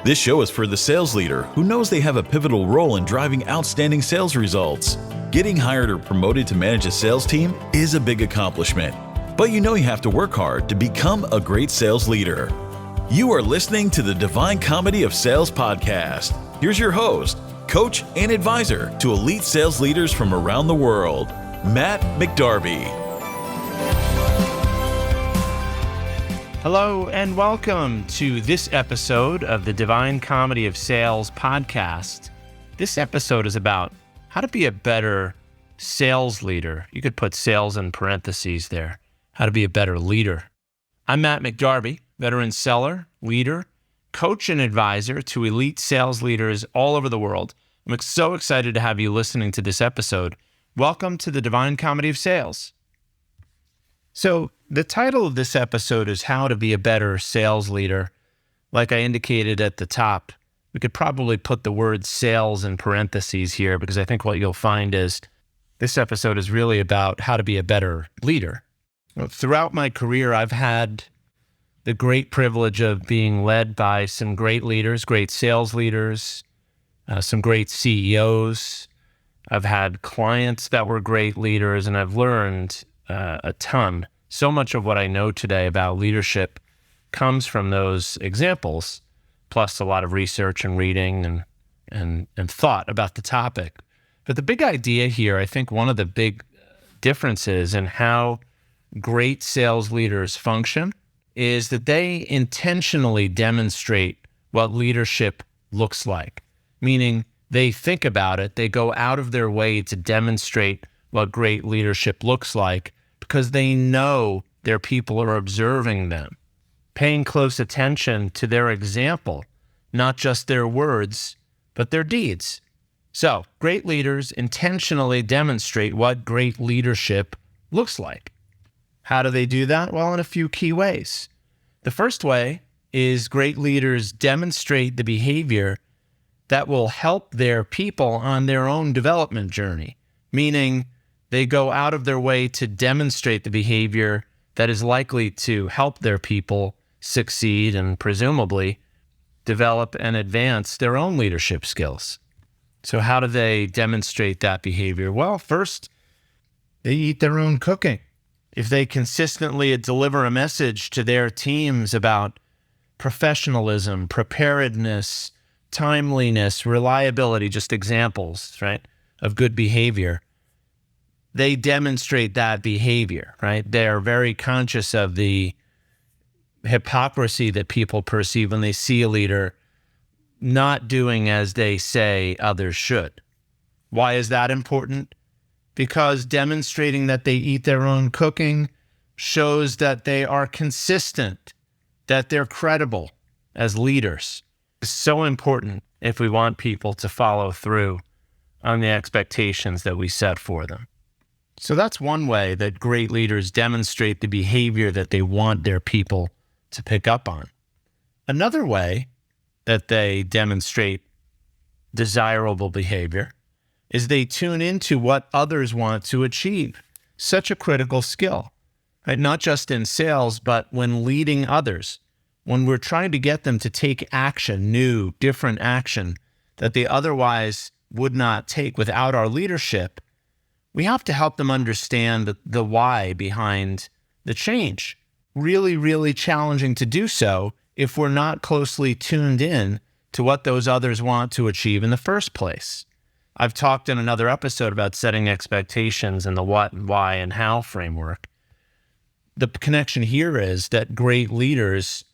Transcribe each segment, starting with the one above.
This show is for the sales leader who knows they have a pivotal role in driving outstanding sales results. Getting hired or promoted to manage a sales team is a big accomplishment, but you know you have to work hard to become a great sales leader. You are listening to the Divine Comedy of Sales podcast. Here's your host, coach, and advisor to elite sales leaders from around the world, Matt McDarby. Hello and welcome to this episode of the Divine Comedy of Sales podcast. This episode is about how to be a better sales leader. You could put sales in parentheses there. How to be a better leader. I'm Matt McDarby, veteran seller, leader, coach, and advisor to elite sales leaders all over the world. I'm so excited to have you listening to this episode. Welcome to the Divine Comedy of Sales. So the title of this episode is How to Be a Better Sales Leader. Like I indicated at the top, we could probably put the word sales in parentheses here because I think what you'll find is this episode is really about how to be a better leader. Throughout my career, I've had the great privilege of being led by some great leaders, great sales leaders, some great CEOs. I've had clients that were great leaders, and I've learned a ton. So much of what I know today about leadership comes from those examples, plus a lot of research and reading and thought about the topic. But the big idea here, I think one of the big differences in how great sales leaders function is that they intentionally demonstrate what leadership looks like, meaning they think about it, they go out of their way to demonstrate what great leadership looks like because they know their people are observing them, paying close attention to their example, not just their words, but their deeds. So, great leaders intentionally demonstrate what great leadership looks like. How do they do that? Well, in a few key ways. The first way is great leaders demonstrate the behavior that will help their people on their own development journey, meaning they go out of their way to demonstrate the behavior that is likely to help their people succeed and presumably develop and advance their own leadership skills. So how do they demonstrate that behavior? Well, first, they eat their own cooking. If they consistently deliver a message to their teams about professionalism, preparedness, timeliness, reliability, just examples, right, of good behavior, they demonstrate that behavior, right? They're very conscious of the hypocrisy that people perceive when they see a leader not doing as they say others should. Why is that important? Because demonstrating that they eat their own cooking shows that they are consistent, that they're credible as leaders. It's so important if we want people to follow through on the expectations that we set for them. So that's one way that great leaders demonstrate the behavior that they want their people to pick up on. Another way that they demonstrate desirable behavior is they tune into what others want to achieve. Such a critical skill, right? Not just in sales, but when leading others. When we're trying to get them to take action, new, different action that they otherwise would not take without our leadership, we have to help them understand the why behind the change. Really, really challenging to do so if we're not closely tuned in to what those others want to achieve in the first place. I've talked in another episode about setting expectations and the what and why and how framework. The connection here is that great leaders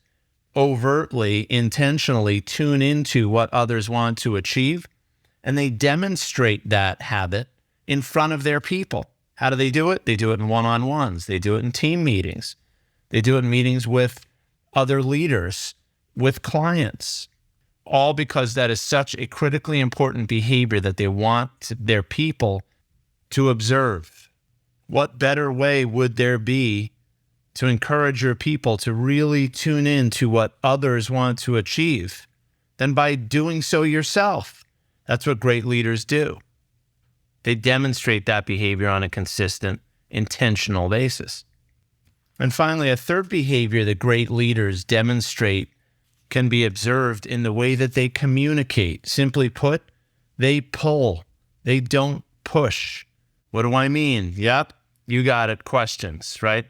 overtly, intentionally tune into what others want to achieve, and they demonstrate that habit in front of their people. How do they do it? They do it in one-on-ones. They do it in team meetings. They do it in meetings with other leaders, with clients, all because that is such a critically important behavior that they want their people to observe. What better way would there be to encourage your people to really tune in to what others want to achieve than by doing so yourself? That's what great leaders do. They demonstrate that behavior on a consistent, intentional basis. And finally, a third behavior that great leaders demonstrate can be observed in the way that they communicate. Simply put, they pull. They don't push. What do I mean? Yep, you got it. Questions, right?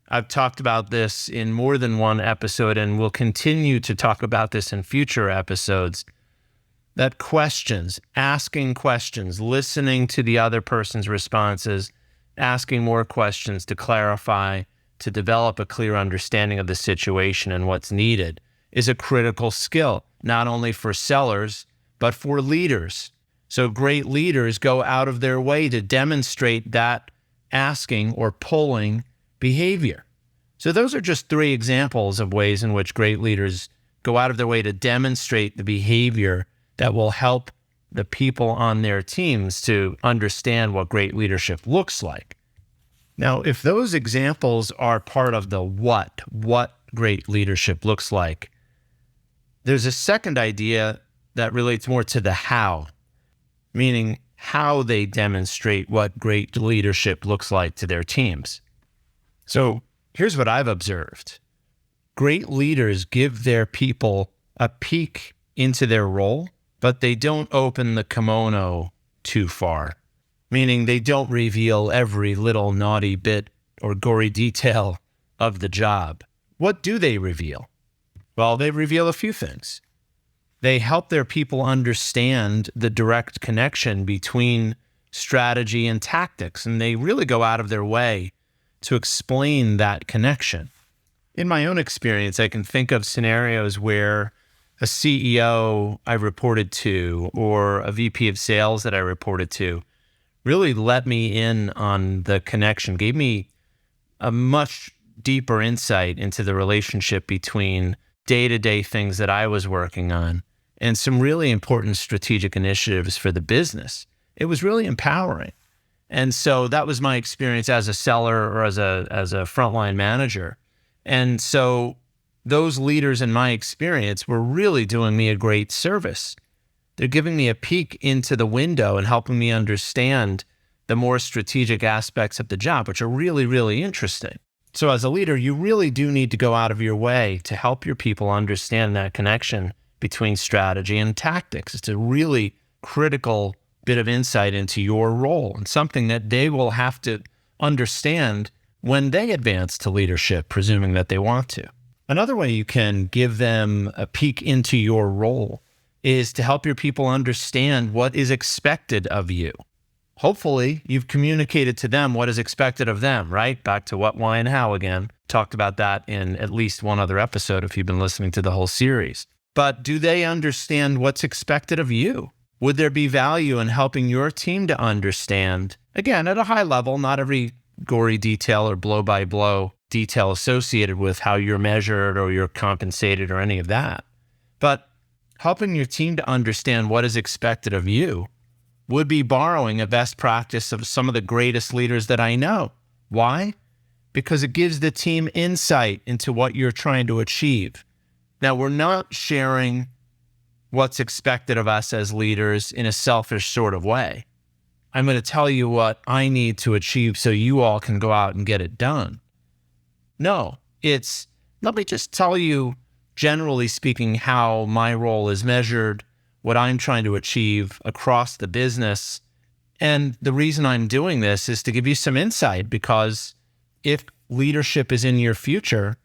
I've talked about this in more than one episode and will continue to talk about this in future episodes. That questions, asking questions, listening to the other person's responses, asking more questions to clarify, to develop a clear understanding of the situation and what's needed is a critical skill, not only for sellers, but for leaders. So great leaders go out of their way to demonstrate that asking or pulling behavior. So those are just 3 examples of ways in which great leaders go out of their way to demonstrate the behavior that will help the people on their teams to understand what great leadership looks like. Now, if those examples are part of the what great leadership looks like, there's a second idea that relates more to the how, meaning how they demonstrate what great leadership looks like to their teams. So here's what I've observed. Great leaders give their people a peek into their role, but they don't open the kimono too far, meaning they don't reveal every little naughty bit or gory detail of the job. What do they reveal? Well, they reveal a few things. They help their people understand the direct connection between strategy and tactics, and they really go out of their way to explain that connection. In my own experience, I can think of scenarios where a CEO I reported to or a VP of sales that I reported to really let me in on the connection, gave me a much deeper insight into the relationship between day-to-day things that I was working on and some really important strategic initiatives for the business. It was really empowering. And so that was my experience as a seller or as a frontline manager. And so those leaders in my experience were really doing me a great service. They're giving me a peek into the window and helping me understand the more strategic aspects of the job, which are really, really interesting. So as a leader, you really do need to go out of your way to help your people understand that connection between strategy and tactics. It's a really critical bit of insight into your role and something that they will have to understand when they advance to leadership, presuming that they want to. Another way you can give them a peek into your role is to help your people understand what is expected of you. Hopefully, you've communicated to them what is expected of them, right? Back to what, why, and how again. Talked about that in at least one other episode if you've been listening to the whole series. But do they understand what's expected of you? Would there be value in helping your team to understand, again, at a high level, not every gory detail or blow-by-blow detail associated with how you're measured or you're compensated or any of that, but helping your team to understand what is expected of you would be borrowing a best practice of some of the greatest leaders that I know. Why? Because it gives the team insight into what you're trying to achieve. Now, we're not sharing what's expected of us as leaders in a selfish sort of way. I'm going to tell you what I need to achieve so you all can go out and get it done. No, it's, let me just tell you, generally speaking, how my role is measured, what I'm trying to achieve across the business. And the reason I'm doing this is to give you some insight, because if leadership is in your future,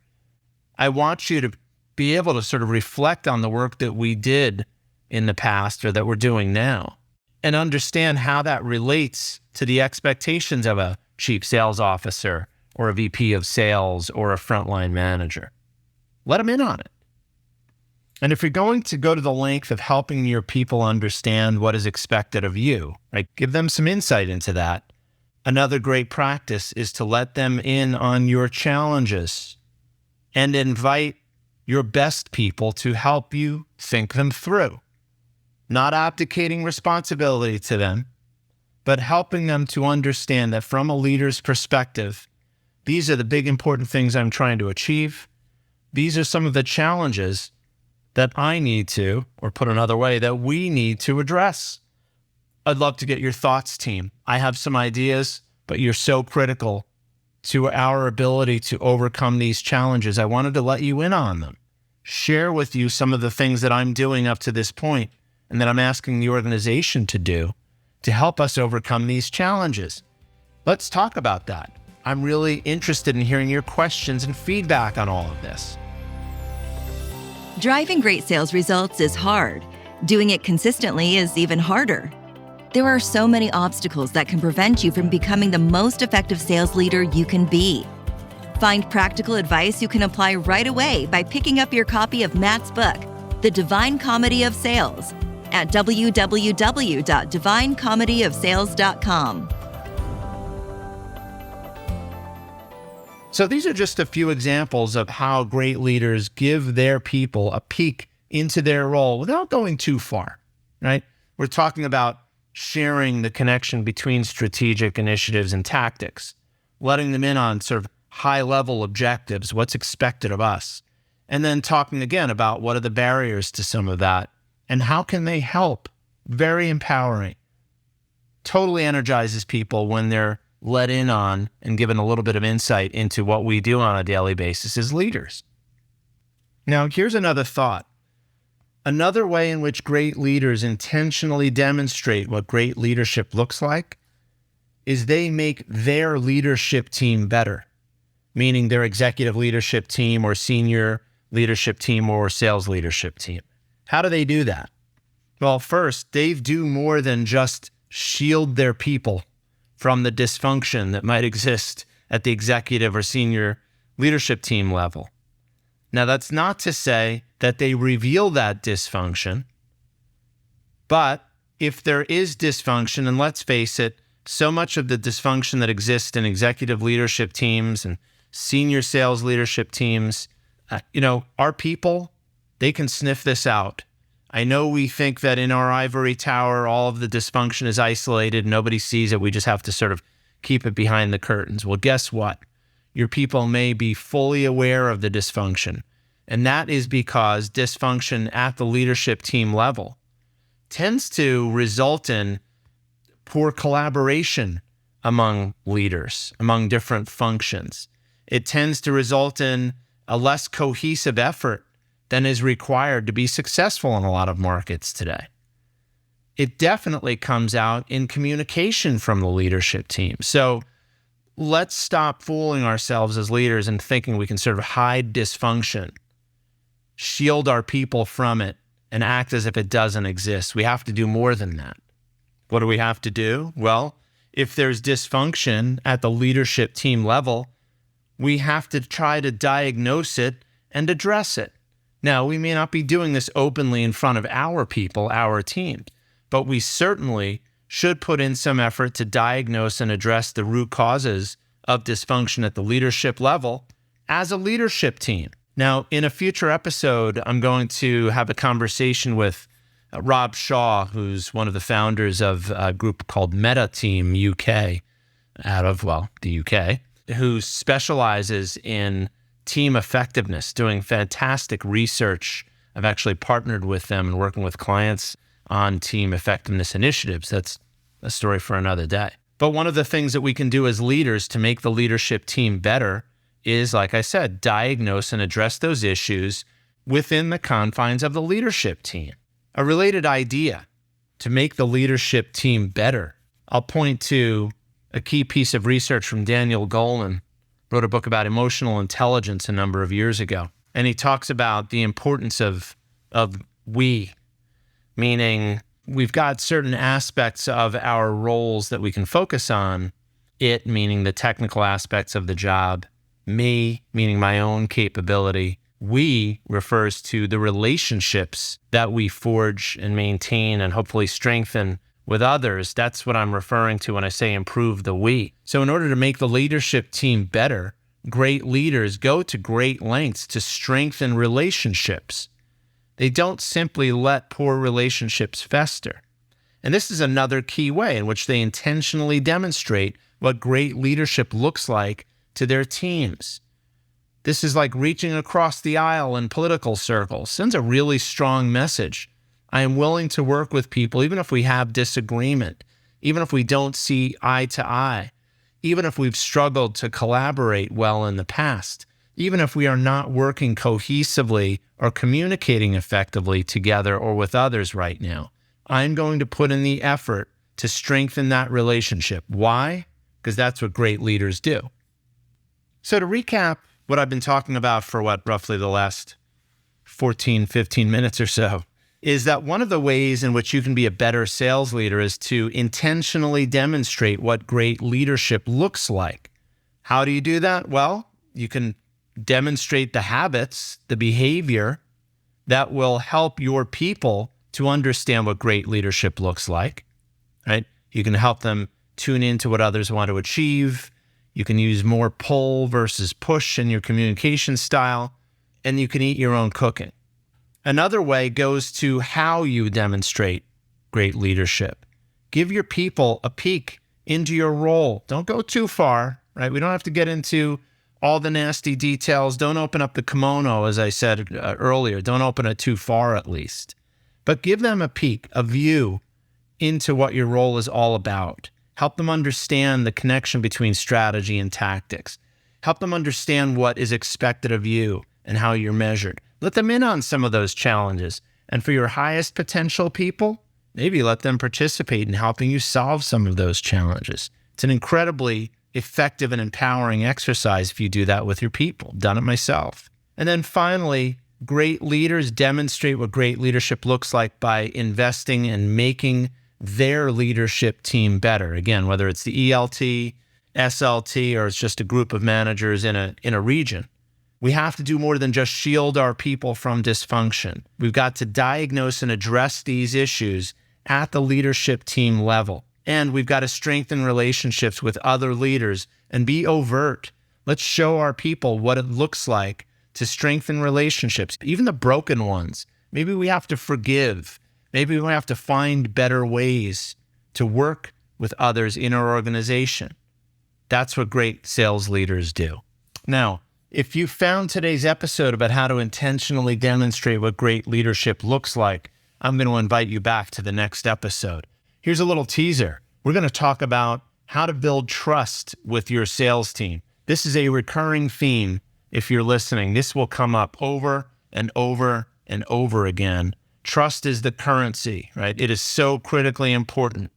I want you to be able to sort of reflect on the work that we did in the past or that we're doing now and understand how that relates to the expectations of a chief sales officer or a VP of sales or a frontline manager. Let them in on it. And if you're going to go to the length of helping your people understand what is expected of you, right, give them some insight into that. Another great practice is to let them in on your challenges and invite your best people to help you think them through. Not abdicating responsibility to them, but helping them to understand that from a leader's perspective, these are the big important things I'm trying to achieve. These are some of the challenges that I need to, or put another way, that we need to address. I'd love to get your thoughts, team. I have some ideas, but you're so critical to our ability to overcome these challenges. I wanted to let you in on them. share with you some of the things that I'm doing up to this point and that I'm asking the organization to do to help us overcome these challenges. Let's talk about that. I'm really interested in hearing your questions and feedback on all of this. Driving great sales results is hard. Doing it consistently is even harder. There are so many obstacles that can prevent you from becoming the most effective sales leader you can be. Find practical advice you can apply right away by picking up your copy of Matt's book, The Divine Comedy of Sales, at www.divinecomedyofsales.com. So these are just a few examples of how great leaders give their people a peek into their role without going too far, right? We're talking about sharing the connection between strategic initiatives and tactics, letting them in on sort of high-level objectives, what's expected of us, and then talking again about what are the barriers to some of that and how can they help. Very empowering. Totally energizes people when they're let in on and given a little bit of insight into what we do on a daily basis as leaders. Now, here's another thought. Another way in which great leaders intentionally demonstrate what great leadership looks like is they make their leadership team better, meaning their executive leadership team or senior leadership team or sales leadership team. How do they do that? Well, first, they do more than just shield their people from the dysfunction that might exist at the executive or senior leadership team level. Now, that's not to say that they reveal that dysfunction, but if there is dysfunction, and let's face it, so much of the dysfunction that exists in executive leadership teams and senior sales leadership teams, our people, they can sniff this out. I know we think that in our ivory tower, all of the dysfunction is isolated. Nobody sees it. We just have to sort of keep it behind the curtains. Well, guess what? Your people may be fully aware of the dysfunction. And that is because dysfunction at the leadership team level tends to result in poor collaboration among leaders, among different functions. It tends to result in a less cohesive effort than is required to be successful in a lot of markets today. It definitely comes out in communication from the leadership team. So let's stop fooling ourselves as leaders and thinking we can sort of hide dysfunction, shield our people from it, and act as if it doesn't exist. We have to do more than that. What do we have to do? Well, if there's dysfunction at the leadership team level, we have to try to diagnose it and address it. Now, we may not be doing this openly in front of our people, our team, but we certainly should put in some effort to diagnose and address the root causes of dysfunction at the leadership level as a leadership team. Now, in a future episode, I'm going to have a conversation with Rob Shaw, who's one of the founders of a group called Meta Team UK, out of, the UK, who specializes in team effectiveness, doing fantastic research. I've actually partnered with them and working with clients on team effectiveness initiatives. That's a story for another day. But one of the things that we can do as leaders to make the leadership team better is, like I said, diagnose and address those issues within the confines of the leadership team. A related idea to make the leadership team better, I'll point to a key piece of research from Daniel Goleman. Wrote a book about emotional intelligence a number of years ago. And he talks about the importance of we, meaning we've got certain aspects of our roles that we can focus on. It, meaning the technical aspects of the job. Me, meaning my own capability. We refers to the relationships that we forge and maintain and hopefully strengthen with others. That's what I'm referring to when I say improve the we. So in order to make the leadership team better, great leaders go to great lengths to strengthen relationships. They don't simply let poor relationships fester. And this is another key way in which they intentionally demonstrate what great leadership looks like to their teams. This is like reaching across the aisle in political circles. Sends a really strong message. I am willing to work with people, even if we have disagreement, even if we don't see eye to eye, even if we've struggled to collaborate well in the past. even if we are not working cohesively or communicating effectively together or with others right now, I'm going to put in the effort to strengthen that relationship. Why? Because that's what great leaders do. So to recap what I've been talking about for roughly the last 14, 15 minutes or so, is that one of the ways in which you can be a better sales leader is to intentionally demonstrate what great leadership looks like. How do you do that? Well, you can demonstrate the habits, the behavior that will help your people to understand what great leadership looks like, right? You can help them tune into what others want to achieve. You can use more pull versus push in your communication style, and you can eat your own cooking. Another way goes to how you demonstrate great leadership. Give your people a peek into your role. Don't go too far, right? We don't have to get into all the nasty details. Don't open up the kimono, as I said earlier. Don't open it too far, at least. But give them a peek, a view into what your role is all about. Help them understand the connection between strategy and tactics. Help them understand what is expected of you and how you're measured. Let them in on some of those challenges. And for your highest potential people, maybe let them participate in helping you solve some of those challenges. It's an incredibly effective and empowering exercise if you do that with your people. Done it myself. And then finally, great leaders demonstrate what great leadership looks like by investing and making their leadership team better. Again, whether it's the ELT, SLT, or it's just a group of managers in a region. We have to do more than just shield our people from dysfunction. We've got to diagnose and address these issues at the leadership team level. And we've got to strengthen relationships with other leaders and be overt. Let's show our people what it looks like to strengthen relationships, even the broken ones. Maybe we have to forgive. Maybe we have to find better ways to work with others in our organization. That's what great sales leaders do. Now, if you found today's episode about how to intentionally demonstrate what great leadership looks like, I'm going to invite you back to the next episode. Here's a little teaser. We're going to talk about how to build trust with your sales team. This is a recurring theme. If you're listening, this will come up over and over and over again. Trust is the currency, right? It is so critically important.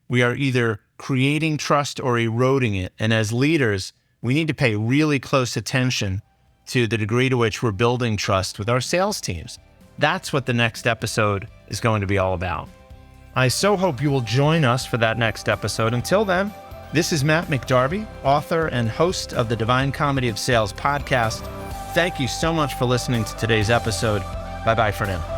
We are either creating trust or eroding it. And as leaders, we need to pay really close attention to the degree to which we're building trust with our sales teams. That's what the next episode is going to be all about. I so hope you will join us for that next episode. Until then, this is Matt McDarby, author and host of the Divine Comedy of Sales podcast. Thank you so much for listening to today's episode. Bye-bye for now.